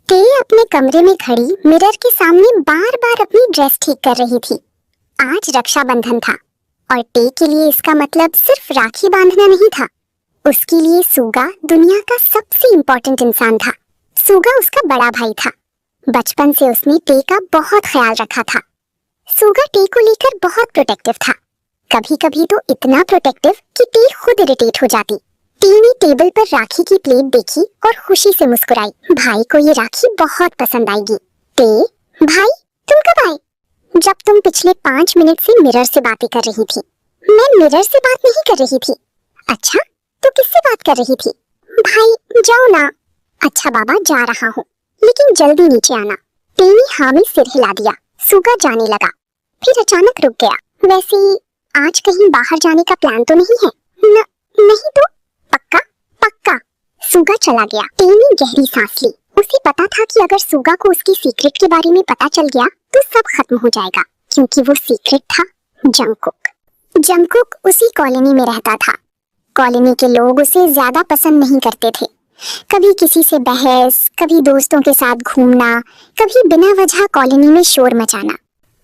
ते अपने कमरे में खड़ी मिरर के सामने बार बार अपनी ड्रेस ठीक कर रही थी। आज रक्षाबंधन था और टे के लिए इसका मतलब सिर्फ राखी बांधना नहीं था। उसके लिए सुगा दुनिया का सबसे इम्पोर्टेंट इंसान था। सुगा उसका बड़ा भाई था। बचपन से उसने टे का बहुत ख्याल रखा था। सुगा टे को लेकर बहुत प्रोटेक्टिव था, कभी कभी तो इतना प्रोटेक्टिव कि टे खुद इरिटेट हो जाती। टे ने टेबल पर राखी की प्लेट देखी और खुशी से मुस्कुराई। भाई को ये राखी बहुत पसंद आएगी। टे, भाई तुम कब आए? जब तुम पिछले 5 मिनट से मिरर से बातें कर रही थी। मैं मिरर से बात नहीं कर रही थी। अच्छा, तो किससे बात कर रही थी? भाई जाओ ना। अच्छा बाबा, जा रहा हूँ, लेकिन जल्दी नीचे आना। टे ने हाँ में सिर हिला दिया। सुगा जाने लगा, फिर अचानक रुक गया। वैसे आज कहीं बाहर जाने का प्लान तो नहीं है? नहीं तो? पक्का? पक्का। सुगा चला गया। टे ने गहरी सांस ली। उसे पता था कि अगर सुगा को उसकी सीक्रेट के बारे में पता चल गया तो सब खत्म हो जाएगा, क्योंकि वो सीक्रेट था जंगकुक। जंगकुक उसी कॉलोनी में रहता था। कॉलोनी के लोग उसे ज्यादा पसंद नहीं करते थे। कभी किसी से बहस, कभी दोस्तों के साथ घूमना, कभी बिना वजह कॉलोनी में शोर मचाना।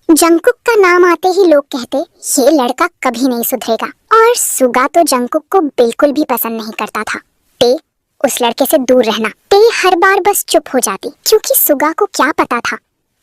जंगकुक का नाम आते ही लोग कहते, ये लड़का कभी नहीं सुधरेगा। और सुगा तो जंगकुक को बिल्कुल भी पसंद नहीं करता था। टे, उस लड़के से दूर रहना। टे हर बार बस चुप हो जाती, क्योंकि सुगा को क्या पता था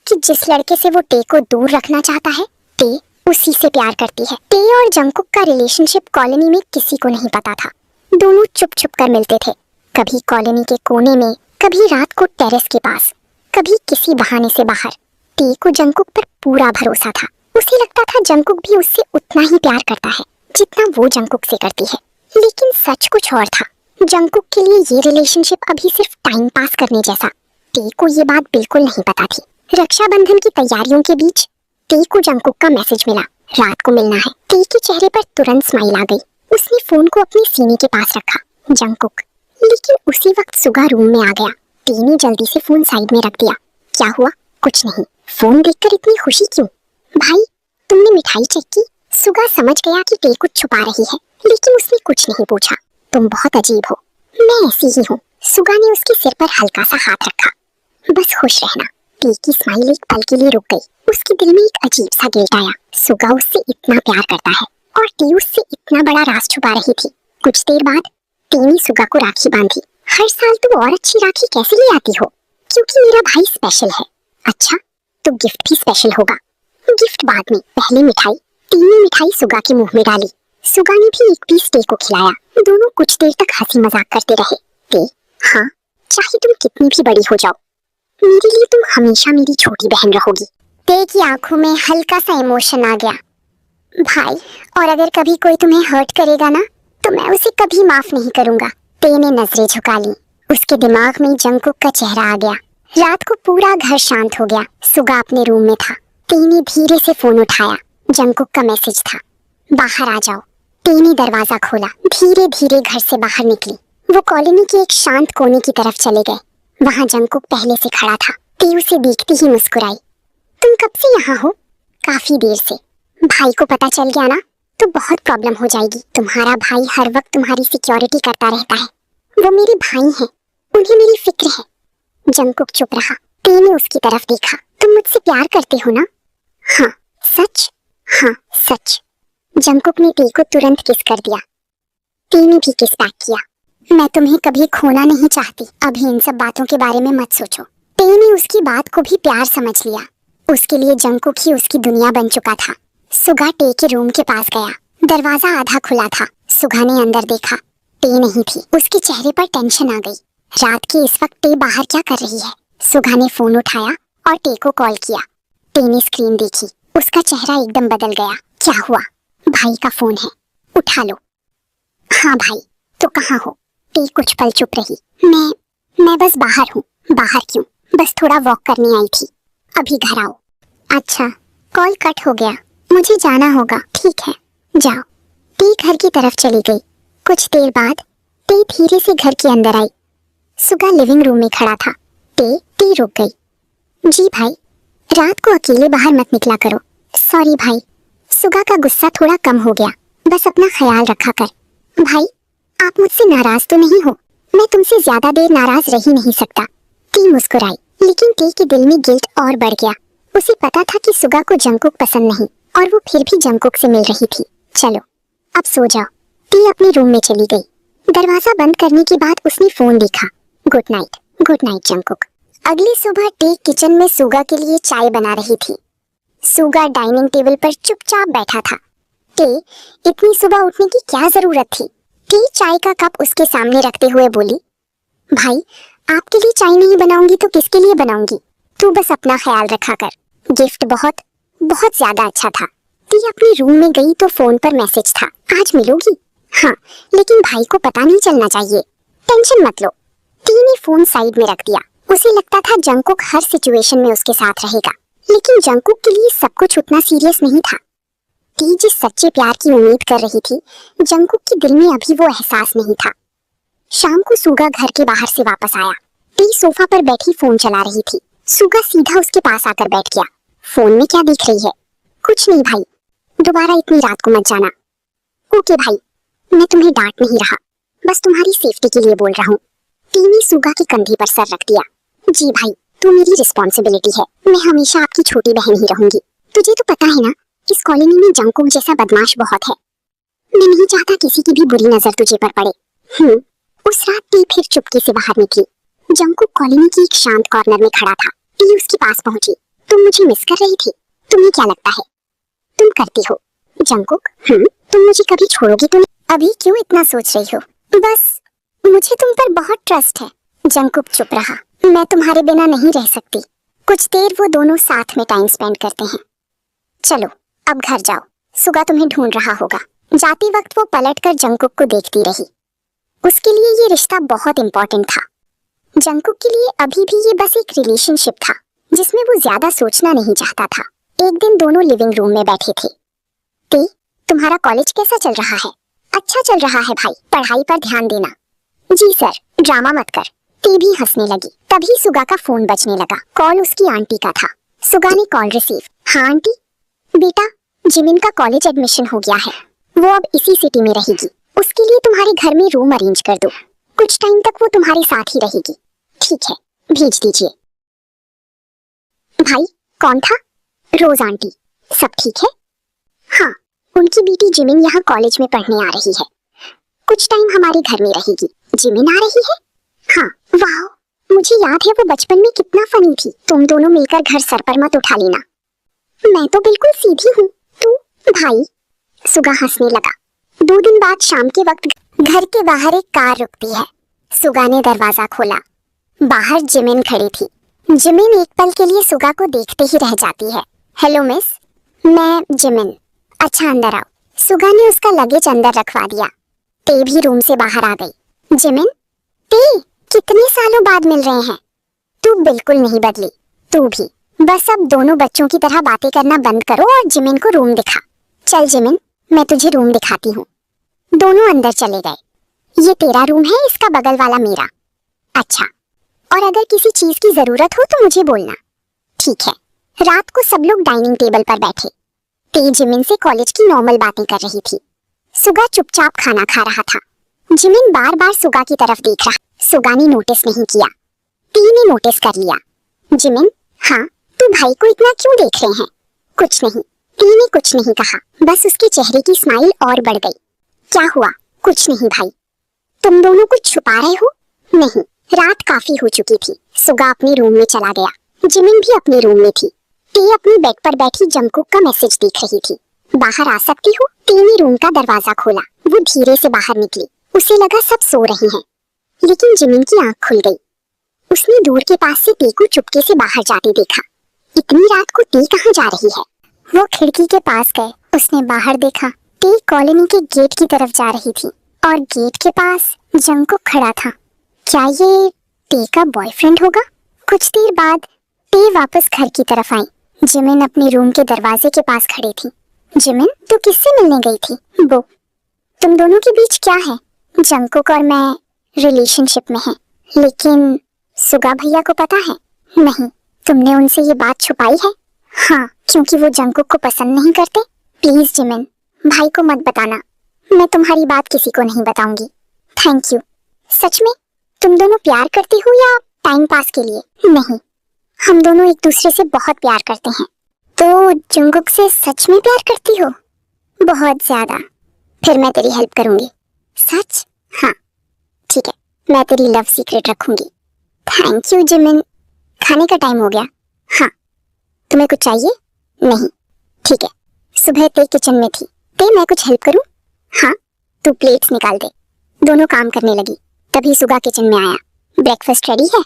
कि जिस लड़के से वो टे को दूर रखना चाहता है, टे उसी से प्यार करती है। टे और जंगकुक का रिलेशनशिप कॉलोनी में किसी को नहीं पता था। दोनों चुप छुप कर मिलते थे, कभी कॉलोनी के कोने में, कभी रात को टेरेस के पास, कभी किसी बहाने से बाहर। टे को जंगकुक पर पूरा भरोसा था। उसे लगता था जंगकुक भी उससे उतना ही प्यार करता है जितना वो जंगकुक से करती है। लेकिन सच कुछ और था। जंगकुक के लिए ये रिलेशनशिप अभी सिर्फ टाइम पास करने जैसा। टे को ये बात बिल्कुल नहीं पता थी। रक्षाबंधन की तैयारियों के बीच टे को जंगकुक का मैसेज मिला, रात को मिलना है। टे के चेहरे पर तुरंत स्माइल आ गई। उसने फोन को अपने सीने के पास रखा, जंगकुक। लेकिन उसी वक्त सुगा रूम में आ गया। टे ने जल्दी से फोन साइड में रख दिया। क्या हुआ? कुछ नहीं। फोन देखकर इतनी खुशी क्यों? भाई, तुमने मिठाई चेक की? सुगा समझ गया कि टे कुछ छुपा रही है, लेकिन उसने कुछ नहीं पूछा। तुम बहुत अजीब हो। मैं ऐसी ही हूँ। सुगा ने उसके सिर पर हल्का सा हाथ रखा। बस खुश रहना। टे की स्माइल एक पल के लिए रुक गई। उसके दिल में एक अजीब सा गिल्ट आया। सुगा उससे इतना प्यार करता है और टे उससे इतना बड़ा राज छुपा रही थी। कुछ देर बाद टे ने सुगा को राखी बांधी। हर साल तुम और अच्छी राखी कैसे ले आती हो? क्योंकि मेरा भाई स्पेशल है। अच्छा, तो गिफ्ट भी स्पेशल होगा। गिफ्ट बाद में, पहले मिठाई। टे ने मिठाई सुगा के मुंह में डाली। सुगा ने भी एक पीस टे को खिलाया। दोनों कुछ देर तक हंसी मजाक करते रहे। टे, हाँ, चाहे तुम कितनी भी बड़ी हो जाओ, मेरे लिए तुम हमेशा मेरी छोटी बहन रहोगी। टे की आंखों में हल्का सा इमोशन आ गया। भाई, और अगर कभी कोई तुम्हें हर्ट करेगा ना, तो मैं उसे कभी माफ नहीं करूंगा। टे ने नजरें झुका ली। उसके दिमाग में जंगकुक का चेहरा आ गया। रात को पूरा घर शांत हो गया। सुगा अपने रूम में था। टे ने धीरे से फोन उठाया। जंगकुक का मैसेज था, बाहर आ जाओ। टे ने दरवाजा खोला। धीरे धीरे घर से बाहर निकली। वो कॉलोनी के एक शांत कोने की तरफ चले गए। वहाँ जंगकुक पहले से खड़ा था। टे उसे देखती ही मुस्कुराई। तुम कब से यहाँ हो? काफी देर से। भाई को पता चल गया ना तो बहुत प्रॉब्लम हो जाएगी। तुम्हारा भाई हर वक्त तुम्हारी सिक्योरिटी करता रहता है। वो मेरे भाई हैं, उन्हें मेरी फिक्र है। जंगकुक चुप रहा। टे ने उसकी तरफ देखा। तुम मुझसे प्यार करते हो ना? हाँ। सच? हाँ, सच। जंगकुक ने टे को तुरंत किस कर दिया। टे ने भी किस बैक किया। मैं तुम्हें कभी खोना नहीं चाहती। अभी इन सब बातों के बारे में मत सोचो। टे ने उसकी बात को भी प्यार समझ लिया। उसके लिए जंगकुक ही उसकी दुनिया बन चुका था। सुगा टे के रूम के पास गया। दरवाजा आधा खुला था। सुगा ने अंदर देखा। टे नहीं थी। उसके चेहरे पर टेंशन आ गई। रात के इस वक्त टे बाहर क्या कर रही है? सुगा ने फोन उठाया और टे को कॉल किया। टे ने स्क्रीन देखी। उसका चेहरा एकदम बदल गया। क्या हुआ? भाई का फोन है, उठा लो। हाँ भाई, तो कहाँ हो? टे कुछ पल चुप रही। मैं बस बाहर हूँ। बाहर क्यों? बस थोड़ा वॉक करने आई थी। अभी घर आओ। अच्छा, कॉल कट हो गया, मुझे जाना होगा। ठीक है, जाओ। टे घर की तरफ चली गई। कुछ देर बाद टे धीरे से घर के अंदर आई। सुगा लिविंग रूम में खड़ा था। टे रुक गई। जी भाई, रात को अकेले बाहर मत निकला करो। सॉरी भाई। सुगा का गुस्सा थोड़ा कम हो गया। बस अपना ख्याल रखा कर। भाई, आप मुझसे नाराज तो नहीं हो? मैं तुमसे ज्यादा देर नाराज रह ही नहीं सकता। टी मुस्कुराई। लेकिन टे के दिल में गिल्ट और बढ़ गया। उसे पता था कि सुगा को जंगकुक पसंद नहीं और वो फिर भी जंगकुक से मिल रही थी। चलो अब सो जाओ। टी अपने रूम में चली गई। दरवाजा बंद करने के बाद उसने फोन देखा। Good night Jungkook. अगली सुबह टी किचन में सुगा के लिए चाय बना रही थी। सुगा डाइनिंग टेबल पर चुपचाप बैठा था। टी, इतनी सुबह उठने की क्या जरूरत थी? टी चाय का कप उसके सामने रखते हुए बोली, भाई आपके लिए चाय नहीं बनाऊंगी तो किसके लिए बनाऊंगी? तू बस अपना ख्याल रखा कर। गिफ्ट बहुत बहुत ज्यादा अच्छा था। टी अपने रूम में गई तो फोन पर मैसेज था, आज मिलोगी? हाँ, लेकिन भाई को पता नहीं चलना चाहिए। टेंशन मत लो। टी ने फोन साइड में रख दिया। उसे लगता था जंगकुक हर सिचुएशन में उसके साथ रहेगा, लेकिन जंगकुक के लिए सब कुछ उतना सीरियस नहीं था। टी जिस सच्चे प्यार की उम्मीद कर रही थी, जंगकुक के दिल में अभी वो एहसास नहीं था। शाम को सुगा घर के बाहर से वापस आया। टी सोफा पर बैठी फोन चला रही थी। सुगा सीधा उसके पास आकर बैठ गया। फोन में क्या देख रही है? कुछ नहीं भाई, दोबारा इतनी रात को मत जाना। ओके भाई, मैं तुम्हें डांट नहीं रहा, बस तुम्हारी सेफ्टी के लिए बोल रहा हूँ। टी ने सुगा के कंधे पर सर रख दिया। जी भाई, तू मेरी रिस्पॉन्सिबिलिटी है, मैं हमेशा आपकी छोटी बहन ही रहूंगी। तुझे तो पता है ना, इस कॉलोनी में जंगकुक जैसा बदमाश बहुत है। मैं नहीं चाहता किसी की भी बुरी नजर तुझे पर पड़े। उस रात टी फिर चुपके से बाहर निकली। जंगकुक कॉलोनी की एक शांत कॉर्नर में खड़ा था। टी उसके पास पहुंची। तुम मुझे मिस कर रही थी? तुम्हें क्या लगता है तुम करती हो? जंगकुक, तुम मुझे कभी छोड़ोगी तो नहीं? अभी क्यों इतना सोच रही हो? बस मुझे तुम पर बहुत ट्रस्ट है। जंगकुक चुप रहा। मैं तुम्हारे बिना नहीं रह सकती। कुछ देर वो दोनों साथ में टाइम स्पेंड करते हैं। चलो अब घर जाओ, सुगा तुम्हें ढूंढ रहा होगा। जाते वक्त वो पलटकर जंगकुक को देखती रही। उसके लिए ये रिश्ता बहुत इंपॉर्टेंट था। जंगकुक के लिए अभी भी ये बस एक रिलेशनशिप था जिसमें वो ज्यादा सोचना नहीं चाहता था। एक दिन दोनों लिविंग रूम में बैठे थे। टी, तुम्हारा कॉलेज कैसा चल रहा है? अच्छा चल रहा है भाई, पढ़ाई पर ध्यान देना। जी सर, ड्रामा मत कर। टी भी हंसने लगी। तभी सुगा का फोन बजने लगा। कॉल उसकी आंटी का था। सुगा ने कॉल रिसीव। हाँ आंटी। बेटा, जिमिन का कॉलेज एडमिशन हो गया है। वो अब इसी सिटी में रहेगी। उसके लिए तुम्हारे घर में रूम अरेंज कर दो। कुछ टाइम तक वो तुम्हारे साथ ही रहेगी। ठीक है, भेज दीजिए। भाई कौन था? रोज आंटी। सब ठीक है? हाँ, उनकी बेटी जिमिन यहाँ कॉलेज में पढ़ने आ रही है। कुछ टाइम हमारे घर में रहेगी। जिमिन आ रही है? हाँ। वाह, मुझे याद है वो बचपन में कितना फनी थी। तुम दोनों मिलकर घर सर पर मत उठा लेना। मैं तो बिल्कुल सीधी हूँ। तू? भाई, सुगा हंसने लगा। 2 दिन बाद शाम के वक्त घर के बाहर एक कार रुकती है। सुगा ने दरवाजा खोला। बाहर जिमिन खड़ी थी। जिमिन एक पल के लिए सुगा को देखते ही रह जाती है। हेलो मिस, मैं जिमिन। अच्छा अंदर आओ। सुगा ने उसका लगेज अंदर रखवा दिया। ते भी रूम से बाहर आ गई। जिमिन, ते कितने सालों बाद मिल रहे हैं। तू बिल्कुल नहीं बदली, तू भी। बस अब दोनों बच्चों की तरह बातें करना बंद करो और जिमिन को रूम दिखा। चल जिमिन, मैं तुझे रूम दिखाती हूँ। दोनों अंदर चले गए। ये तेरा रूम है, इसका बगल वाला मेरा। अच्छा, और अगर किसी चीज की जरूरत हो तो मुझे बोलना। ठीक है। रात को सब लोग डाइनिंग टेबल पर बैठे। ते जिमिन से कॉलेज की नॉर्मल बातें कर रही थी। सुगा चुपचाप खाना खा रहा था। जिमिन बार बार सुगा की तरफ देख रहा। सुगा ने नोटिस नहीं किया। टी ने नोटिस कर लिया। जिमिन, हाँ, तू भाई को इतना क्यों देख रहे हैं? कुछ नहीं। टी ने कुछ नहीं कहा, बस उसके चेहरे की स्माइल और बढ़ गई। क्या हुआ? कुछ नहीं भाई। तुम दोनों कुछ छुपा रहे हो? नहीं, रात काफी हो चुकी थी। सुगा अपने रूम में चला गया। जिमिन भी अपने रूम में थी। टी अपने बेड पर बैठी जंगकुक का मैसेज देख रही थी। बाहर आ सकती हो? टी ने रूम का दरवाजा खोला। वो धीरे से बाहर निकली। उसे लगा सब सो रहे हैं, लेकिन जिमिन की आंख खुल गई। उसने दूर के पास से टी को चुपके से बाहर जाते देखा। इतनी रात को टी कहाँ जा रही है? वो खिड़की के पास गए। उसने बाहर देखा। टी कॉलोनी के गेट की तरफ जा रही थी और गेट के पास जंगकुक खड़ा था। क्या ये टी का बॉयफ्रेंड होगा? कुछ देर बाद टी वापस घर की तरफ आई। जिमिन अपने रूम के दरवाजे के पास खड़ी थी। जिमिन, तू किससे मिलने गई थी? वो, तुम दोनों के बीच क्या है? जंगकुक और मैं रिलेशनशिप में हैं, लेकिन सुगा भैया को पता है? नहीं। तुमने उनसे ये बात छुपाई है? हाँ, क्योंकि वो जंगकुक को पसंद नहीं करते। प्लीज जिमिन, भाई को मत बताना। मैं तुम्हारी बात किसी को नहीं बताऊंगी। Thank you. सच में तुम दोनों प्यार करती हो या टाइम पास के लिए? नहीं, हम दोनों एक दूसरे से बहुत प्यार करते हैं। तो जंगकुक से सच में प्यार करती हो? बहुत ज्यादा। फिर मैं तेरी हेल्प करूंगी। सच? हाँ ठीक है, मैं तेरी लव सीक्रेट रखूंगी। Thank you Jimin. खाने का टाइम हो गया। हाँ। तुम्हें कुछ चाहिए? नहीं। ठीक है। सुबह ते किचन में थी। ते मैं कुछ हेल्प करूं? हाँ। तू प्लेट्स निकाल दे। दोनों काम करने लगी। तभी सुगा किचन में आया। ब्रेकफास्ट रेडी है?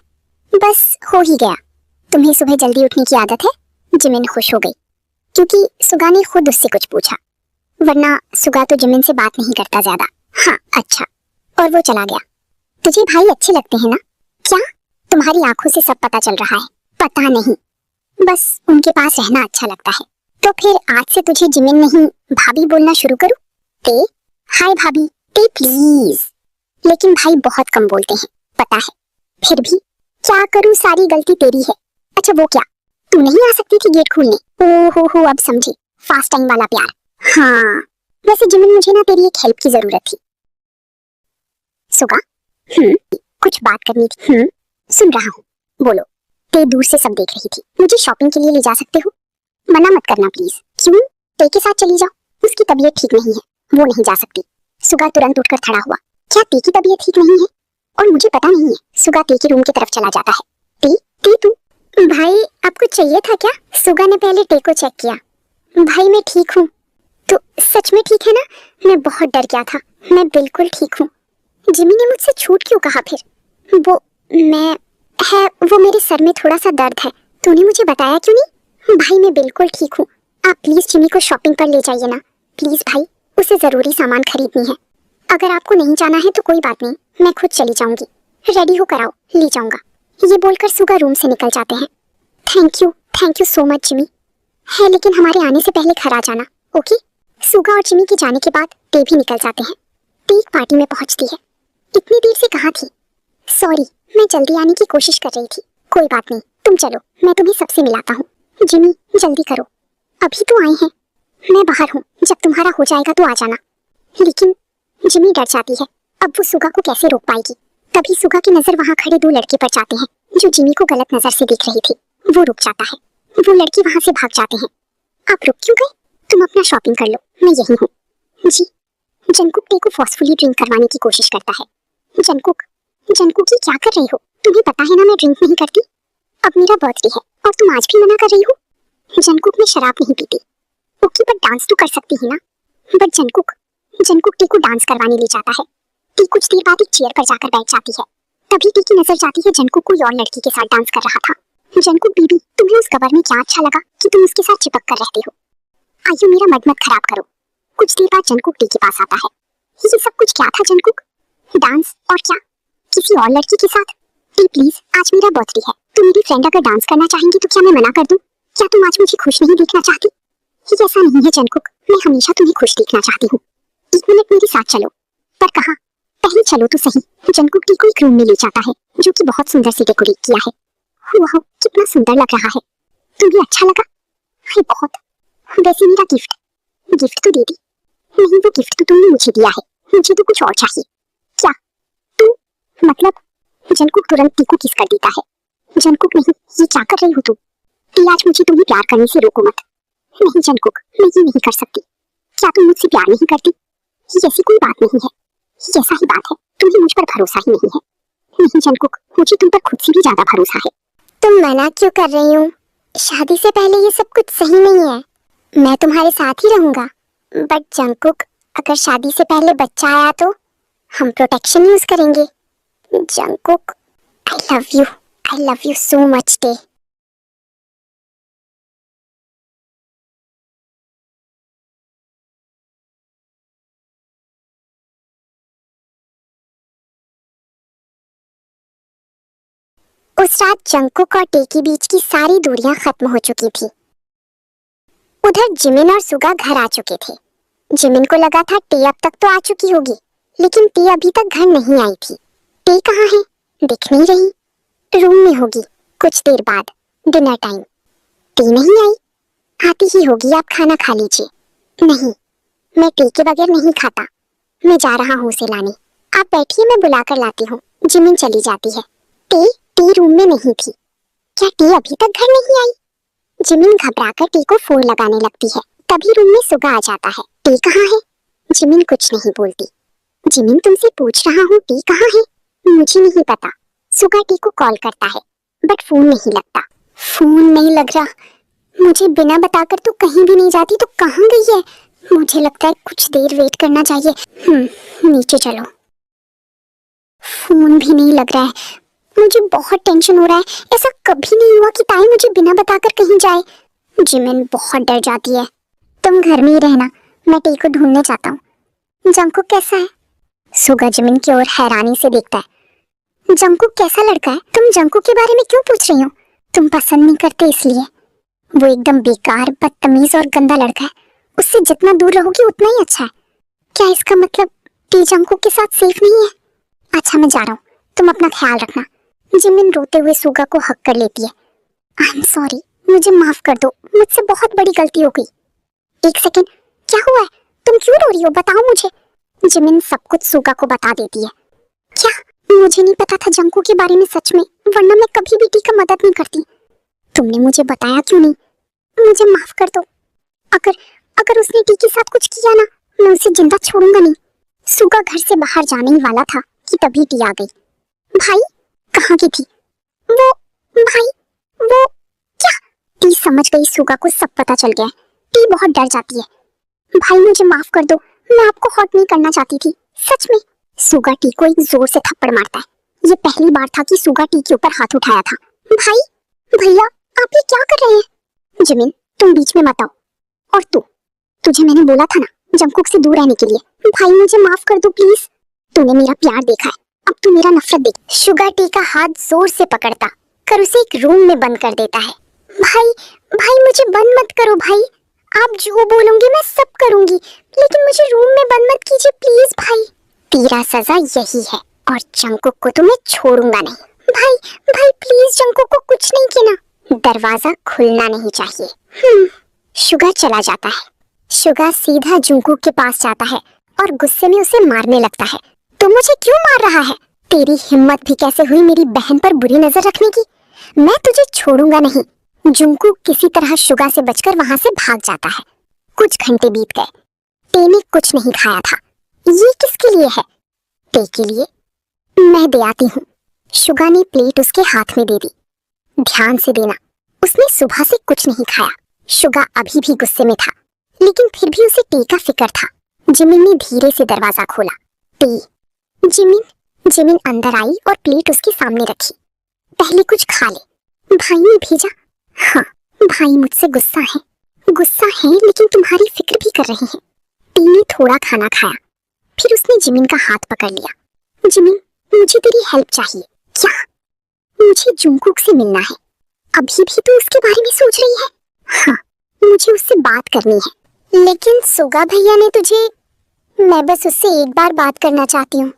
बस हो ही गया। तुम्हें सुबह जल्दी उठने की आदत है? जिमिन खुश हो गई क्योंकि सुगा ने खुद उससे कुछ पूछा, वरना सुगा तो जिमिन से बात नहीं करता ज्यादा। हाँ अच्छा। और वो चला गया। तुझे भाई अच्छे लगते हैं ना? क्या? तुम्हारी आंखों से सब पता चल रहा है। पता नहीं, बस उनके पास रहना अच्छा लगता है। तो फिर आज से तुझे जिमिन नहीं भाभी बोलना शुरू करूं? ते हाय भाभी। ते प्लीज। लेकिन भाई बहुत कम बोलते हैं, पता है। फिर भी क्या करूं, सारी गलती तेरी है। अच्छा वो क्या, तू नहीं आ सकती थी गेट खोलने? ओ हो अब समझी, फास्ट टाइम वाला प्यार। हाँ वैसे जिमिन मुझे ना तेरी एक हेल्प की जरूरत थी। सुगा कुछ बात करनी थी। सुन रहा हूँ, बोलो। ते दूर से सब देख रही थी। मुझे शॉपिंग के लिए ले जा सकते हो? मना मत करना प्लीज। क्यों? ते के साथ चली जाओ। उसकी तबीयत ठीक नहीं है, वो नहीं जा सकती। सुगा तुरंत उठकर खड़ा हुआ। क्या ते की तबीयत ठीक नहीं है? और मुझे पता नहीं है। सुगा ते के रूम की तरफ चला जाता है। ते तू भाई आपको चाहिए था क्या? सुगा ने पहले ते को चेक किया। भाई मैं ठीक हूँ। तो सच में ठीक है ना? मैं बहुत डर गया था। मैं बिल्कुल ठीक हूँ। जिमी ने मुझसे छूट क्यों कहा फिर? वो मैं है वो मेरे सर में थोड़ा सा दर्द है। तूने मुझे बताया क्यों नहीं? भाई मैं बिल्कुल ठीक हूँ। आप प्लीज जिमी को शॉपिंग पर ले जाइए ना प्लीज भाई, उसे जरूरी सामान खरीदनी है। अगर आपको नहीं जाना है तो कोई बात नहीं, मैं खुद चली जाऊंगी। रेडी हो कराओ, ले जाऊंगा। ये बोलकर सुगा रूम से निकल जाते हैं। Thank you so much Jimmy. है लेकिन हमारे आने से पहले घर आ जाना, ओके? सुगा और जिमी के जाने के बाद ते भी निकल जाते हैं। ते एक पार्टी में पहुंचती है। इतनी देर से कहाँ थी? सॉरी, मैं जल्दी आने की कोशिश कर रही थी। कोई बात नहीं, तुम चलो, मैं तुम्हें सबसे मिलाता हूँ। जिमी जल्दी करो, अभी तो आए हैं। मैं बाहर हूँ, जब तुम्हारा हो जाएगा तो आ जाना। लेकिन जिमी डर जाती है। अब वो सुगा को कैसे रोक पाएगी? तभी सुगा की नजर वहाँ खड़े दो लड़के पर जाते हैं जो जिमी को गलत नजर से देख रही थी। वो रुक जाता है। वो लड़के वहाँ से भाग जाते हैं। आप रुक क्यों गए? तुम अपना शॉपिंग कर लो, मैं यही हूँ। जी। जंगकुक ते को फोर्सफुली ड्रिंक करवाने की कोशिश करता है। जंगकुक ये क्या कर रही हो? तुम्हें पता है ना मैं ड्रिंक नहीं करती। अब मेरा बर्थडे है और तुम आज भी मना कर रही हो। जंगकुक मैं शराब नहीं पीती। ओके पर डांस तो कर सकती है ना। बट जंगकुक टी को डांस करवाने ले जाता है। टी कुछ देर बाद एक चेयर पर जाकर बैठ जाती है। तभी टी की नजर जाती है जंगकुक कोई और लड़की के साथ डांस कर रहा था। जंगकुक बीबी, तुम्हें उस कवर में क्या अच्छा लगा कि तुम उसके साथ चिपक कर रहती हो? आइयो मेरा मत खराब करो। कुछ देर बाद जंगकुक टी के पास आता है। ये सब कुछ क्या था जंगकुक? डांस और क्या किसी और लड़की के साथ? टी प्लीज, आज मेरा बर्थडे है। तुम मेरी फ्रेंड अगर डांस करना चाहेंगी तो क्या मैं मना कर दूं? क्या तुम आज मुझे खुश नहीं देखना चाहती? ये ऐसा नहीं है जंगकुक, मैं हमेशा तुम्हें खुश देखना चाहती हूँ। एक मिनट मेरे साथ चलो। पर कहाँ? पहले चलो तो सही। जंगकुक टी को एक रूम में ले जाता है जो कि बहुत सुंदर से डेकोरेट किया है। वाह कितना सुंदर लग रहा है। तुम्हें अच्छा लगा? है बहुत। वैसे मेरा गिफ्ट तो दे दी। नहीं वो गिफ्ट तो तुमने मुझे दिया है, मुझे तो कुछ और चाहिए। क्या? तू मतलब? जंगकुक तुरंत टी को किस कर देता है। जंगकुक नहीं, ये क्या कर रही हो तुम? टी आज मुझे तुम्हें प्यार करने से रोको मत। नहीं जंगकुक, मैं ये नहीं कर सकती। क्या तुम मुझसे प्यार नहीं करती? ये ऐसी कोई बात नहीं है। ये ऐसा ही बात है, तुम्हें मुझ पर भरोसा ही नहीं है। नहीं जंगकुक, मुझे तुम पर खुद से भी ज्यादा भरोसा है। तुम मना क्यों कर रही हो? शादी से पहले ये सब कुछ सही नहीं है। मैं तुम्हारे साथ ही रहूंगा। बट जंगकुक, अगर शादी से पहले बच्चा आया तो हम प्रोटेक्शन यूज करेंगे। Jungkook, I love you so much day. उस रात जंगकुक और टे के बीच की सारी दूरियां खत्म हो चुकी थी। उधर जिमिन और सुगा घर आ चुके थे। जिमिन को लगा था टे अब तक तो आ चुकी होगी, लेकिन टे अभी तक घर नहीं आई थी। टे कहाँ है? दिख नहीं रही। रूम में होगी। कुछ देर बाद डिनर टाइम। टे नहीं आई। आती ही होगी, आप खाना खा लीजिए। नहीं, मैं टे के बगैर नहीं खाता। मैं जा रहा हूँ उसे लाने। आप बैठिए, मैं बुला कर लाती हूँ। जिमिन चली जाती है। टे रूम में नहीं थी। क्या टी अभी तक घर नहीं आई? जिमिन घबराकर टी को फोन लगाने लगती है। तभी रूम में सुगा आ जाता है। टी कहाँ है? जिमिन कुछ नहीं बोलती। जिमिन तुमसे पूछ रहा हूँ टी कहाँ है? मुझे नहीं पता। सुगा टी को कॉल करता है बट फोन नहीं लगता। फोन नहीं लग रहा। मुझे बिना बताकर तो कहीं भी नहीं जाती, तो कहाँ गई है? मुझे लगता है कुछ देर वेट करना चाहिए। नीचे चलो। फोन भी नहीं लग रहा है। मुझे बहुत टेंशन हो रहा है। ऐसा कभी नहीं हुआ कि ताई मुझे बिना बताकर कहीं जाए। जिमिन बहुत डर जाती है। तुम घर में ही रहना, मैं टी को ढूंढने जाता हूँ। जंकुक कैसा है? सुगा जिमिन की ओर हैरानी से देखता है। जंकुक कैसा लड़का है? तुम जंकुक के बारे में क्यों पूछ रही हो? तुम पसंद नहीं करते इसलिए। वो एकदम बेकार, बदतमीज और गंदा लड़का है। उससे जितना दूर रहोगी उतना ही अच्छा है। क्या इसका मतलब टी जंकुक के साथ सेफ नहीं है? अच्छा मैं जा रहा हूँ, तुम अपना ख्याल रखना। जिमिन रोते हुए सुगा को हक कर लेती है। आई एम सॉरी, मुझे माफ कर दो, मुझसे बहुत बड़ी गलती हो गई। एक सेकेंड, क्या हुआ है? तुम क्यों रो रही हो? बताओ मुझे। जिमिन सब कुछ सुगा को बता देती है। क्या? मुझे नहीं पता था जंकू के बारे में सच में, वरना मैं कभी भी टी का मदद नहीं करती। तुमने मुझे बताया क्यों नहीं? मुझे माफ कर दो। अगर अगर उसने टी के साथ कुछ किया ना, मैं उसे जिंदा छोड़ूंगा नहीं। सुगा घर से बाहर जाने ही वाला था कि तभी टी आ गई। भाई कहाँ की थी वो? भाई वो क्या? टी समझ गई सुगा को सब पता चल गया है। टी बहुत डर जाती है। भाई मुझे माफ कर दो, मैं आपको हर्ट नहीं करना चाहती थी, सच में। सुगा टी को एक जोर से थप्पड़ मारता है। ये पहली बार था कि सुगा टी के ऊपर हाथ उठाया था। भाई, भैया आप ये क्या कर रहे हैं? जिमिन तुम बीच में मत आओ। और तुझे मैंने बोला था ना जंकुक से दूर रहने के लिए। भाई मुझे माफ कर दो प्लीज। तूने मेरा प्यार देखा है, अब तू मेरा नफरत देख। शुगा टी का हाथ जोर से पकड़ता कर उसे एक रूम में बंद कर देता है। भाई मुझे बंद मत करो भाई। आप जो बोलोगे मैं सब करूंगी, लेकिन मुझे रूम में बंद मत कीजिए प्लीज भाई। तेरा सजा यही है और जंकुक को तो मैं छोड़ूंगा नहीं। भाई प्लीज जंकुक को कुछ नहीं कहना। दरवाजा खुलना नहीं चाहिए। शुगा चला जाता है। शुगा सीधा जंकुक के पास जाता है और गुस्से में उसे मारने लगता है। तू मुझे क्यों मार रहा है? तेरी हिम्मत भी कैसे हुई मेरी बहन पर बुरी नजर रखने की? मैं तुझे छोड़ूंगा नहीं। जंकुक किसी तरह शुगा से बचकर वहां से भाग जाता है। कुछ घंटे बीत गए। टे ने कुछ नहीं खाया था। ये किसके लिए है? टे के लिए। मैं दे आती हूँ। शुगा ने प्लेट उसके हाथ में दे दी। ध्यान से देना, उसने सुबह से कुछ नहीं खाया। शुगा अभी भी गुस्से में था, लेकिन फिर भी उसे टे का फिक्र था। जिमिन ने धीरे से दरवाजा खोला। टे। जिमिन अंदर आई और प्लेट उसके सामने रखी। पहले कुछ खा ले। भाई ने भेजा? हाँ, भाई मुझसे गुस्सा है लेकिन तुम्हारी फिक्र भी कर रहे हैं। टी ने थोड़ा खाना खाया, फिर उसने जिमिन का हाथ पकड़ लिया। जिमिन मुझे तेरी हेल्प चाहिए। क्या? मुझे जंकुक से मिलना है। अभी भी तू उसके बारे में सोच रही है? हाँ, मुझे उससे बात करनी है। लेकिन सुगा भैया ने तुझे। मैं बस उससे एक बार बात करना चाहती हूँ।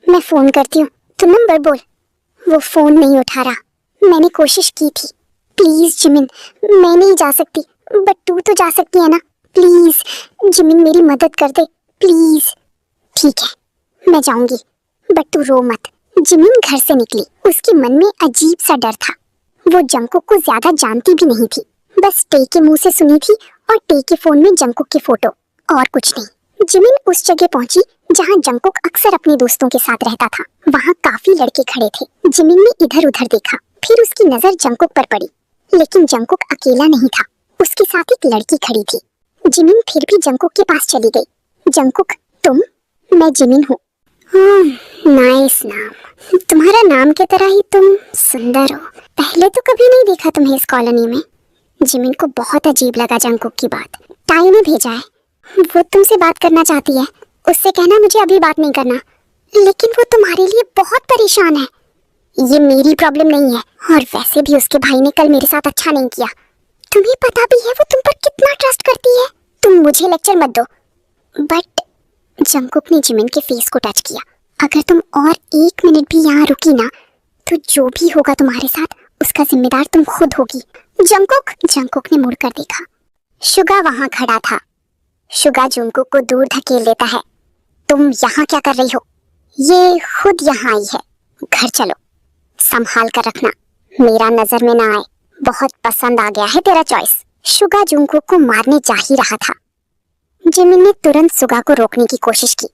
मैं फोन करती हूँ, तू नंबर बोल। वो फोन नहीं उठा रहा। मैंने कोशिश की थी। प्लीज जिमिन, मैं नहीं जा सकती, बट तू तो जा सकती है ना। प्लीज जिमिन मेरी मदद कर दे प्लीज। ठीक है मैं जाऊंगी, बट तू रो मत। जिमिन घर से निकली। उसके मन में अजीब सा डर था। वो जंकुक को ज्यादा जानती भी नहीं थी, बस टे के मुंह से सुनी थी और टे के फोन में जंकुक की फोटो, और कुछ नहीं। जिमिन उस जगह पहुंची जहां जंकुक अक्सर अपने दोस्तों के साथ रहता था। वहां काफी लड़के खड़े थे। जिमिन ने इधर उधर देखा, फिर उसकी नजर जंकुक पर पड़ी, लेकिन जंकुक अकेला नहीं था, उसके साथ एक लड़की खड़ी थी। जिमिन फिर भी जंकुक के पास चली गई। जंकुक तुम? मैं जिमिन हूँ। नाइस नाम। तुम्हारा नाम की तरह ही तुम सुंदर हो। पहले तो कभी नहीं देखा तुम्हें इस कॉलोनी में। जिमिन को बहुत अजीब लगा जंकुक की बात। टाई ने भेजा है, वो तुमसे बात करना चाहती है। उससे कहना मुझे अभी बात नहीं करना। लेकिन वो तुम्हारे लिए बहुत परेशान है। ये मेरी प्रॉब्लम नहीं है, और वैसे भी उसके भाई ने कल मेरे साथ अच्छा नहीं किया। तुम्हें पता भी है वो तुम पर कितना ट्रस्ट करती है। तुम मुझे लेक्चर मत दो। बट जंकुक ने जिमिन के फेस को टच किया। अगर तुम और 1 मिनट भी यहाँ रुकी ना, तो जो भी होगा तुम्हारे साथ उसका जिम्मेदार तुम खुद होगी। जंकुक ने मुड़कर देखा। शुगा वहां खड़ा था। शुगा जंकुक को दूर धकेल देता है। तुम यहाँ क्या कर रही हो? ये खुद यहाँ आई है। घर चलो, संभाल कर रखना। मेरा नजर में ना आए। बहुत पसंद आ गया है तेरा चॉइस। सुगा जुंगकुक को मारने जा ही रहा था। जिमिन ने तुरंत सुगा को रोकने की कोशिश की।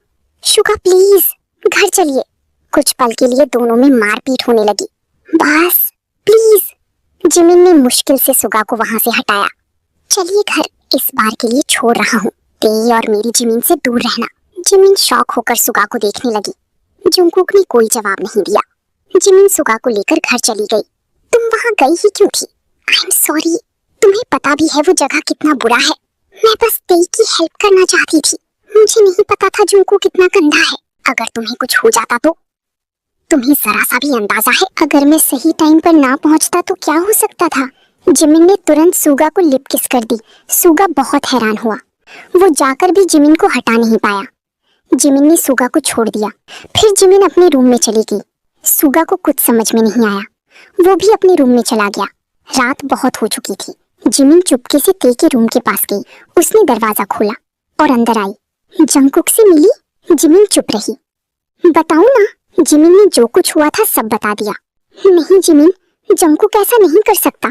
सुगा प्लीज घर चलिए। कुछ पल के लिए दोनों में मारपीट होने लगी। बस प्लीज। जिमिन ने मुश्किल से सुगा को वहां से हटाया। चलिए घर, इस बार के लिए छोड़ रहा हूँ। तेई और मेरी जिमिन से दूर रहना। जिमिन शॉक होकर सुगा को देखने लगी। जुंगकुक ने कोई जवाब नहीं दिया। जिमिन सुगा को लेकर घर चली गई। तुम वहां गई ही क्यों थी? I am sorry. तुम्हें पता भी है वो जगह कितना बुरा है। मैं बस तेई की हेल्प करना चाहती थी। मुझे नहीं पता था जुंगकुक कितना गंदा है। अगर तुम्हें कुछ हो जाता तो? तुम्हें जरा सा भी अंदाजा है अगर मैं सही टाइम पर ना पहुंचता तो क्या हो सकता था? जिमिन ने तुरंत सुगा को लिप किस कर दी। सुगा बहुत हैरान हुआ। वो जाकर भी जिमिन को हटा नहीं पाया। जिमिन ने सुगा को छोड़ दिया। फिर जिमिन अपने रूम में चली गई। सुगा को कुछ समझ में नहीं आया। वो भी अपने रूम में चला गया। रात बहुत हो चुकी थी। जिमिन चुपके से ते के रूम के पास गई। उसने दरवाजा खोला और अंदर आई। जंगकुक से मिली। जिमिन चुप रही। बताऊं ना? जिमिन ने जो कुछ हुआ था सब बता दिया। नहीं जिमिन, जंगकुक ऐसा नहीं कर सकता।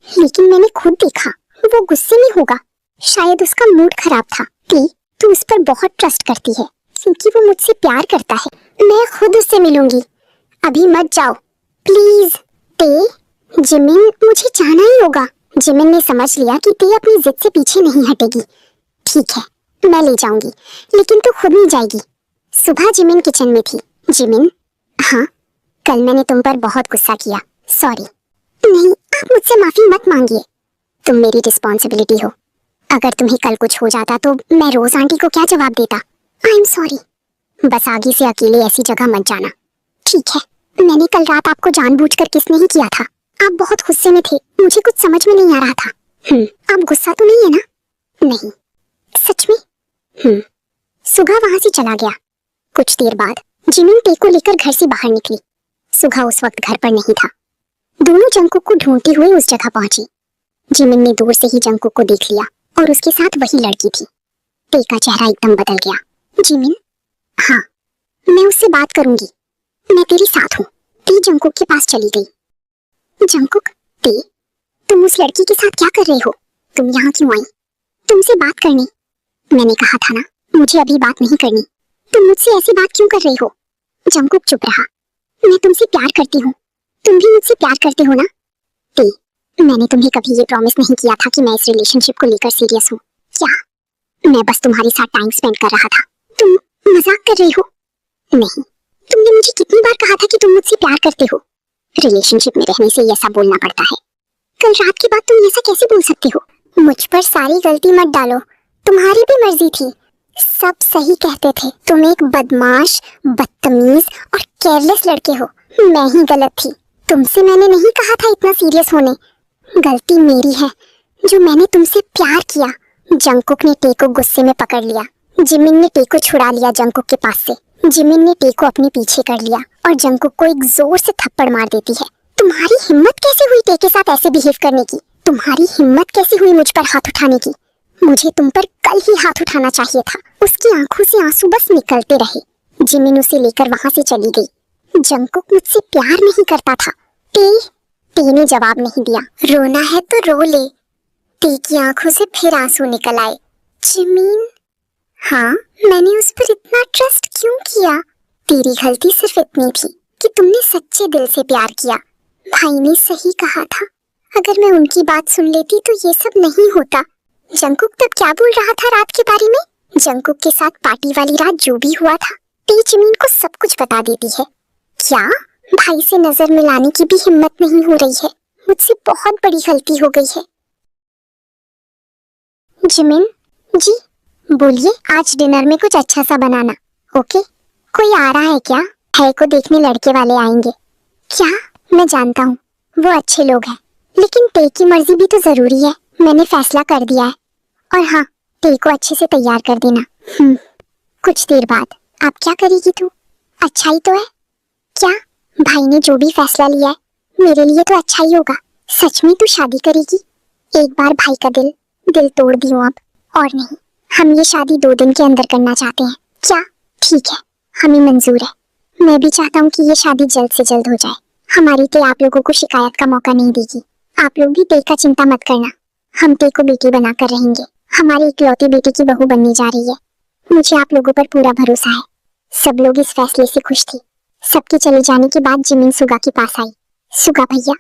लेकिन मैंने खुद देखा, वो गुस्से में होगा। शायद उसका मूड खराब था। तू उस पर बहुत ट्रस्ट करती है क्योंकि वो मुझसे प्यार करता है। मैं खुद उससे मिलूंगी। अभी मत जाओ प्लीज। ते, जिमिन मुझे जाना ही होगा। जिमिन ने समझ लिया कि ते अपनी जिद से पीछे नहीं हटेगी। ठीक है, मैं ले जाऊंगी, लेकिन तू खुद नहीं जाएगी। सुबह जिमिन किचन में थी। जिमिन, हाँ, कल मैंने तुम पर बहुत गुस्सा किया। सॉरी। नहीं, आप मुझसे माफी मत मांगिए। तुम मेरी रिस्पॉन्सिबिलिटी हो। अगर तुम्हें कल कुछ हो जाता तो मैं रोज आंटी को क्या जवाब देता? I am sorry. बस आगे से अकेले ऐसी जगह मत जाना। ठीक है। मैंने कल रात आपको जानबूझकर किस नहीं किया था। आप बहुत गुस्से में थे, मुझे कुछ समझ में नहीं आ रहा था। आप गुस्सा तो नहीं है ना? नहीं। सच में? सुगा वहां से चला गया। कुछ देर बाद जिमिन ते को लेकर घर से बाहर निकली। सुगा उस वक्त घर पर नहीं था। दोनों जंगकुक को ढूंढते हुए उस जगह पहुंची। जिमिन ने दूर से ही जंगकुक को देख लिया और उसके साथ वही लड़की थी। ते का चेहरा एकदम बदल गया। जिमिन? हाँ, मैं उससे बात करूंगी। मैं तेरे साथ हूँ। ते जंगकुक के पास चली गई। जंगकुक, ते, तुम उस लड़की के साथ क्या कर रहे हो? तुम यहाँ क्यों आई? तुमसे बात करनी। मैंने कहा था ना, मुझे अभी बात नहीं करनी। तुम मुझसे ऐसी बात क्यों कर रही हो? जंगकुक चुप रहा। मैं तुमसे प्यार करती हूँ। तुम भी मुझसे प्यार करते हो ना? ते, मैंने तुम्हें कभी ये प्रॉमिस नहीं किया था कि मैं इस रिलेशनशिप को लेकर सीरियस हूँ। क्या? मैं बस तुम्हारे साथ टाइम स्पेंड कर रहा था। तुम मजाक कर रही हो? नहीं। तुमने मुझे कितनी बार कहा था कि तुम मुझसे प्यार करते हो? रिलेशनशिप में रहने से ऐसा बोलना पड़ता है। कल रात के बाद तुम ऐसा कैसे बोल सकते हो? मुझ पर सारी गलती मत डालो। तुम्हारी भी मर्जी थी। सब सही कहते थे। तुम एक बदमाश, बदतमीज और केयरलेस लड़के हो। मैं ही गलत थी। तुमसे मैंने नहीं कहा था इतना सीरियस होने। गलती मेरी है जो मैंने तुमसे प्यार किया। जंगकुक ने ते को गुस्से में पकड़ लिया। जिमिन ने ते को छुड़ा लिया जंगकुक के पास से। जिमिन ने ते को अपने पीछे कर लिया और जंगकुक को एक जोर से थप्पड़ मार देती है। तुम्हारी हिम्मत कैसे हुई ते के साथ ऐसे बिहेव करने की? तुम्हारी हिम्मत कैसे हुई मुझ पर हाथ उठाने की? मुझे तुम पर कल ही हाथ उठाना चाहिए था। उसकी आंखों से आंसू बस निकलते रहे। जिमिन उसे लेकर वहां से चली गई। जंगकुक मुझसे प्यार नहीं करता था। ते ने जवाब नहीं दिया। रोना है तो रो ले। ते की आंखों से फिर आंसू निकल आए। जिमिन, हाँ, मैंने उस पर इतना ट्रस्ट क्यों किया? तेरी गलती सिर्फ इतनी थी कि तुमने सच्चे दिल से प्यार किया। भाई ने सही कहा था। अगर मैं उनकी बात सुन लेती तो ये सब नहीं होता। जंगकुक तब क्या बोल रहा था रात के बारे में? जंगकुक के साथ पार्टी वाली रात जो भी हुआ था, ते जिमिन को सब कुछ बता देती है। क्या? भाई से नजर मिलाने की भी हिम्मत नहीं हो रही है। मुझसे बहुत बड़ी गलती हो गई है। जिमिन जी, बोलिए। आज डिनर में कुछ अच्छा सा बनाना। ओके। कोई आ रहा है क्या? है को देखने लड़के वाले आएंगे। क्या? मैं जानता हूँ वो अच्छे लोग हैं, लेकिन ते की मर्जी भी तो जरूरी है। मैंने फैसला कर दिया है। और हाँ, ते को अच्छे से तैयार कर देना। कुछ देर बाद। आप क्या करेगी तू? अच्छा ही तो है। क्या? भाई ने जो भी फैसला लिया है मेरे लिए तो अच्छा ही होगा। सच में तू शादी करेगी? एक बार भाई का दिल तोड़ दियो अब। और नहीं, हम ये शादी 2 दिन के अंदर करना चाहते हैं। क्या? ठीक है, हमें मंजूर है। मैं भी चाहता हूँ कि ये शादी जल्द से जल्द हो जाए। हमारी टे आप लोगों को शिकायत का मौका नहीं देगी। आप लोग भी टे का चिंता मत करना, हम टे को बेटी बनाकर रहेंगे। हमारी इकलौती बेटी की बहू बनने जा रही है। मुझे आप लोगों पर पूरा भरोसा है। सब लोग इस फैसले से खुश थे। सबके चले जाने के बाद जिमिन सुगा के पास आई। सुगा भैया,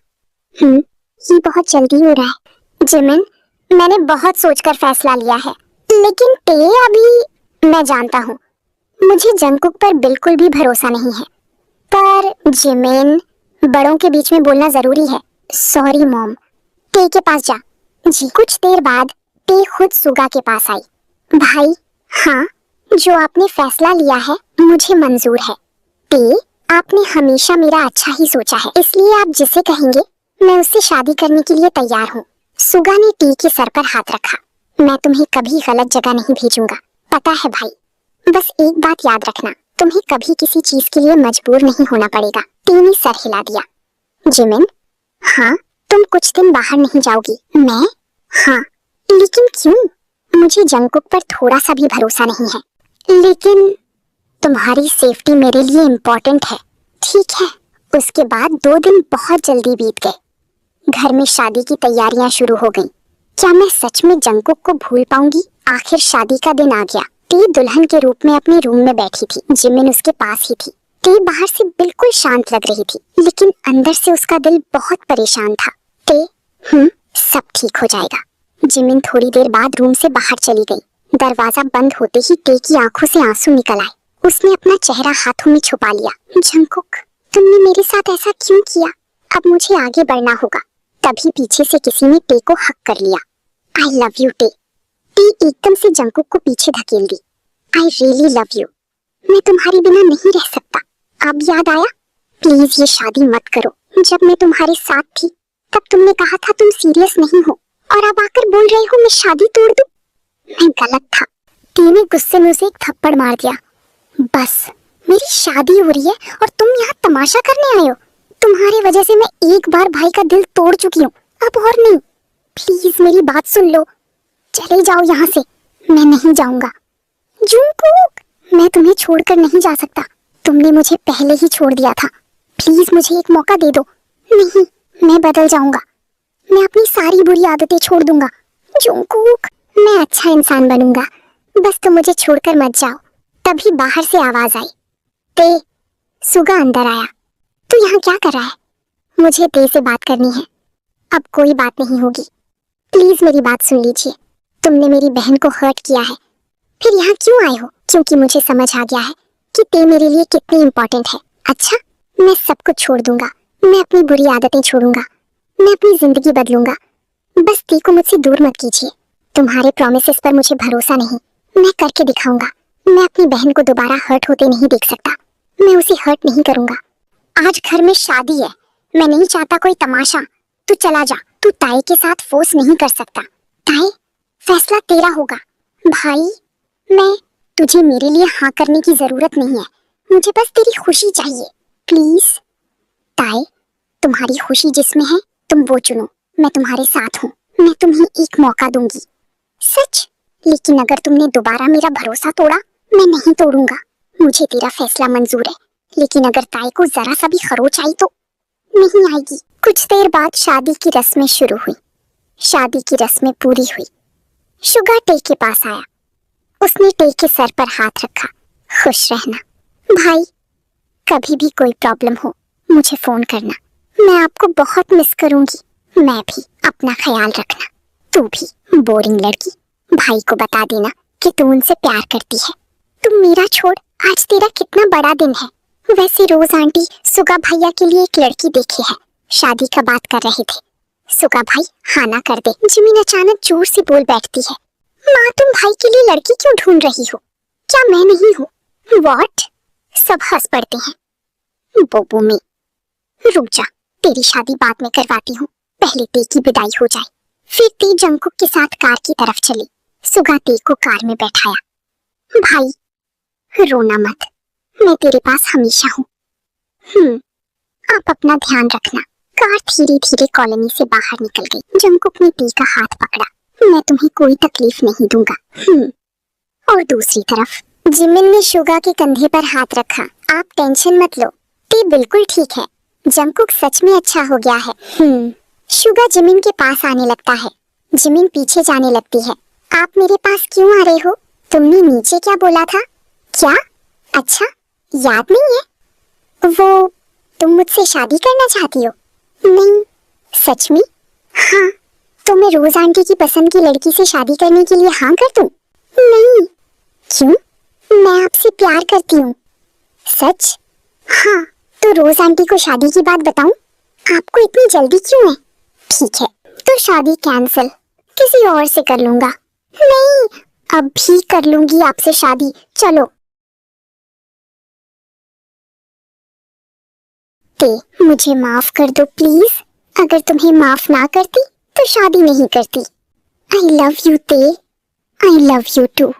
ये बहुत जल्दी हो रहा है। जिमिन, मैंने बहुत सोचकर फैसला लिया है, लेकिन टे अभी मैं जानता हूँ मुझे जंगकुक पर बिल्कुल भी भरोसा नहीं है। पर जिमिन, बड़ों के बीच में बोलना जरूरी है। Sorry mom. टे के पास जा। जी। कुछ देर बाद टे खुद सुगा के पास आई। भाई, हाँ, जो आपने फैसला लिया है मुझे मंजूर है। टे, आपने हमेशा मेरा अच्छा ही सोचा है, इसलिए आप जिसे कहेंगे मैं उससे शादी करने के लिए तैयार हूँ। सुगा ने टी के सर पर हाथ रखा। मैं तुम्हें कभी गलत जगह नहीं भेजूंगा, पता है भाई। बस एक बात याद रखना, तुम्हें कभी किसी चीज के लिए मजबूर नहीं होना पड़ेगा। टी ने सर हिला दिया। जिमिन, हाँ, तुम कुछ दिन बाहर नहीं जाओगी। मैं? हाँ, लेकिन क्यों? मुझे जंगकुक पर थोड़ा सा भी भरोसा नहीं है। लेकिन तुम्हारी सेफ्टी मेरे लिए इम्पोर्टेंट है। ठीक है। उसके बाद 2 दिन बहुत जल्दी बीत गए। घर में शादी की तैयारियां शुरू हो गईं। क्या मैं सच में जंगकुक को भूल पाऊंगी? आखिर शादी का दिन आ गया। टी दुल्हन के रूप में अपने रूम में बैठी थी। जिमिन उसके पास ही थी। टी बाहर से बिल्कुल शांत लग रही थी, लेकिन अंदर से उसका दिल बहुत परेशान था। टी, सब ठीक हो जाएगा। जिमिन थोड़ी देर बाद रूम से बाहर चली गई। दरवाजा बंद होते ही टी की आंखों से आंसू निकल आए। उसने अपना चेहरा हाथों में छुपा लिया। जंगकुक, तुमने मेरे साथ ऐसा क्यों किया? अब मुझे आगे बढ़ना होगा। तभी पीछे से किसी ने टे को हक कर लिया। I love you Tae. टी एकदम से जंगकुक को पीछे धकेल दी। I really love you. मैं तुम्हारे बिना नहीं रह सकता। अब याद आया? प्लीज ये शादी मत करो। जब मैं तुम्हारे साथ थी तब तुमने कहा था तुम सीरियस नहीं हो, और अब आकर बोल रहे हो मैं शादी तोड़ दूं? मैं गलत था। टी ने गुस्से में उसे एक थप्पड़ मार दिया। बस, मेरी शादी हो रही है और तुम यहाँ तमाशा करने आए हो। तुम्हारी वजह से मैं एक बार भाई का दिल तोड़ चुकी हूँ, अब और नहीं। प्लीज मेरी बात सुन लो। चले जाओ यहाँ से। मैं नहीं जाऊंगा। जंगकुक, मैं तुम्हें छोड़कर नहीं जा सकता। तुमने मुझे पहले ही छोड़ दिया था। प्लीज मुझे एक मौका दे दो। नहीं, मैं बदल जाऊंगा। मैं अपनी सारी बुरी आदतें छोड़ दूंगा। जंगकुक, मैं अच्छा इंसान बनूंगा। बस तुम मुझे छोड़कर मत जाओ। तभी बाहर से आवाज आई। ते, सुगा अंदर आया। तू यहाँ क्या कर रहा है? मुझे ते से बात करनी है। अब कोई बात नहीं होगी। प्लीज मेरी बात सुन लीजिए। तुमने मेरी बहन को हर्ट किया है। फिर यहाँ क्यों आए हो? क्योंकि मुझे समझ आ गया है कि ते मेरे लिए कितनी इम्पोर्टेंट है। अच्छा, मैं सब कुछ छोड़ दूंगा। मैं अपनी बुरी आदतें छोड़ूंगा। मैं अपनी जिंदगी बदलूंगा। बस ते को मुझसे दूर मत कीजिए। तुम्हारे प्रॉमिसेस पर मुझे भरोसा नहीं। मैं करके दिखाऊंगा। मैं अपनी बहन को दोबारा हर्ट होते नहीं देख सकता। मैं उसे हर्ट नहीं करूंगा। आज घर में शादी है। मैं नहीं चाहता कोई तमाशा। तू चला जा। तू ताई के साथ फोर्स नहीं कर सकता। ताई, फैसला तेरा होगा। भाई, तुझे मेरे लिए हाँ करने की जरूरत नहीं है। मुझे बस तेरी खुशी चाहिए। प्लीज। ताई, तुम्हारी खुशी जिसमें है तुम वो चुनो। मैं तुम्हारे साथ हूँ। मैं तुम्हें एक मौका दूंगी। सच? लेकिन अगर तुमने दोबारा मेरा भरोसा तोड़ा, मैं नहीं तोड़ूंगा। मुझे तेरा फैसला मंजूर है, लेकिन अगर ताई को जरा सा भी खरोच आई तो? नहीं आएगी। कुछ देर बाद शादी की रस्में शुरू हुई। शादी की रस्में पूरी हुई। शुगा टे के पास आया। उसने टे के सर पर हाथ रखा। खुश रहना भाई। कभी भी कोई प्रॉब्लम हो मुझे फोन करना। मैं आपको बहुत मिस करूंगी। मैं भी। अपना ख्याल रखना। तू भी। बोरिंग लड़की। भाई को बता देना कि तू उनसे प्यार करती है। तुम मेरा छोड़, आज तेरा कितना बड़ा दिन है। वैसे रोज आंटी सुगा भैया के लिए एक लड़की देखी है। शादी का बात कर रहे थे। सुगा भाई हाँ ना कर दे। जिमिन अचानक जोर से बोल बैठती है। माँ, तुम भाई के लिए लड़की क्यों ढूंढ रही हो? क्या मैं नहीं हूँ? व्हाट? सब हंस पड़ते हैं। बोबो में रुक जा, तेरी शादी बाद में करवाती हूँ। पहले ते की विदाई हो जाए। फिर ते जंगकुक के साथ कार की तरफ चली। सुगा ते को कार में बैठाया। भाई रोना मत, मैं तेरे पास हमेशा हूँ। आप अपना ध्यान रखना। कार धीरे धीरे कॉलोनी से बाहर निकल गई। जंगकुक ने टी का हाथ पकड़ा। मैं तुम्हें कोई तकलीफ नहीं दूंगा। और दूसरी तरफ जिमिन ने शुगा के कंधे पर हाथ रखा। आप टेंशन मत लो, टी बिल्कुल ठीक है। जंगकुक सच में अच्छा हो गया है। शुगा जिमिन के पास आने लगता है। जिमिन पीछे जाने लगती है। आप मेरे पास क्यों आ रहे हो? तुमने नीचे क्या बोला था? क्या? अच्छा, याद नहीं है? वो, तुम मुझसे शादी करना चाहती हो? नहीं। सच में? हाँ। तो मैं रोज आंटी की पसंद की लड़की से शादी करने के लिए हाँ कर दूं? नहीं। क्यों? मैं आपसे प्यार करती हूँ। सच? हाँ। तो रोज आंटी को शादी की बात बताऊं? आपको इतनी जल्दी क्यों है? ठीक है, तो शादी कैंसिल, किसी और से कर लूंगा। नहीं, अब भी कर लूंगी आपसे शादी, चलो। ते, मुझे माफ कर दो प्लीज। अगर तुम्हें माफ ना करती तो शादी नहीं करती। आई लव यू ते, आई लव यू टू।